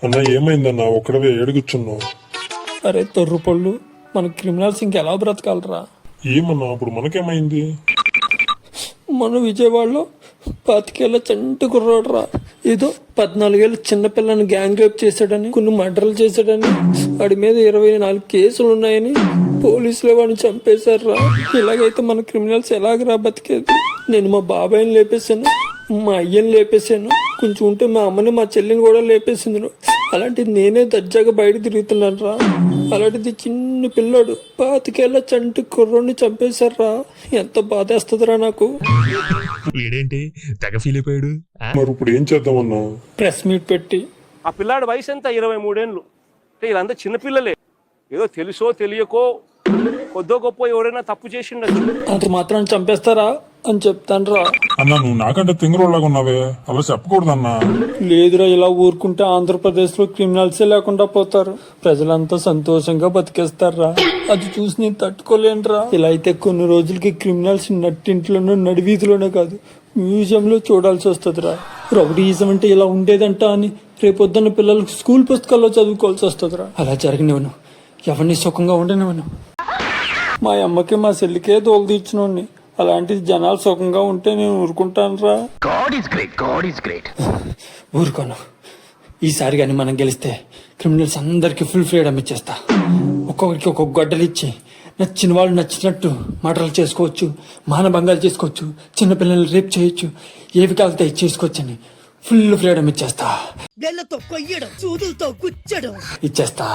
అన్న ఏమైందన్నా ఒక్కడవే ఏడుగుచ్చున్నావు? అరే తొర్రు పళ్ళు, మన క్రిమినల్స్ ఇంకెలా బ్రతకాలరా? ఏమన్నా అప్పుడు మనకేమైంది? మన విజయవాడలో 25 ఏళ్ళ చంటి కుర్రాడురా, ఏదో 14 ఏళ్ళ చిన్నపిల్లని గ్యాంగ్ రేప్ చేశాడని, కొన్ని మర్డర్లు చేశాడని, వాడి మీద 24 కేసులు ఉన్నాయని పోలీసులే వాడిని చంపేశారురా. ఇలాగైతే మన క్రిమినల్స్ ఎలాగరా బతికేది? నేను మా బాబాయ్ని లేపేశాను, మా అయ్యని లేపేశాను, కొంచెం ఉంటే మా అమ్మని మా చెల్లిని కూడా లేపేసింది. అలాంటిది నేనే దర్జాగా బయట తిరుగుతున్నాను రా. అలాంటిది చిన్న పిల్లోడు 25 ఏళ్ళ చంటి కుర్రోడిని చంపేశారా. ఎంత బాధేస్తుందిరా నాకు. వీడేంటి తెగ ఫీల్ అయిపోయాడు. మరి ఇప్పుడు ఏం చేద్దామన్నా? ప్రెస్ మీట్ పెట్టి, ఆ పిల్లాడి వయసు ఎంత? 23 ఏళ్ళు. అంటే వీళ్ళంతా చిన్నపిల్లలే. ఏదో తెలుసో తెలియకో కొద్దో గొప్ప ఎవరైనా తప్పు చేసిండొచ్చు. అంత మాత్రం చంపేస్తారా అని చెప్తాను రా. అన్నా నువ్వు నాకంటే తింగరోళ్ళగా ఉన్నావే, అలా చెప్పకూడదన్నా. లేదురా, ఇలా ఊరుకుంటే ఆంధ్రప్రదేశ్లో క్రిమినల్సే లేకుండా పోతారు, ప్రజలంతా సంతోషంగా బతికేస్తారా. అది చూసి నేను తట్టుకోలేనురా. ఇలా అయితే కొన్ని రోజులకి క్రిమినల్స్ నట్టింట్లోనూ నడివీధిలోనే కాదు, మ్యూజియంలో చూడాల్సి వస్తుందిరా. రౌడీయిజం అంటే ఇలా ఉండేదంట అని రేపొద్దున్న పిల్లలకు స్కూల్ పుస్తకాల్లో చదువుకోవాల్సి వస్తుందిరా. అలా జరగనివ్వను, ఎవరిని సుఖంగా ఉండనివ్వను. మా అమ్మకి మా చెల్లికే దోలు తీర్చినోడిని, అలాంటిది జనాలు సుఖంగా ఉంటే నేను ఊరుకుంటాను రా. ఊరుకోను. ఈసారి కానీ మనం గెలిస్తే క్రిమినల్స్ అందరికి ఫుల్ ఫ్రీడమ్ ఇచ్చేస్తా. ఒక్కొక్కరికి ఒక్కొక్క గొడ్డలు ఇచ్చి నచ్చిన వాళ్ళు నచ్చినట్టు మర్డర్లు చేసుకోవచ్చు, మానభంగాలు చేసుకోవచ్చు, చిన్నపిల్లల్ని రేప్ చేయొచ్చు, ఏవి కాలితే చేసుకోవచ్చని ఫుల్ ఫ్రీడమ్ ఇచ్చేస్తా. ఇచ్చేస్తా.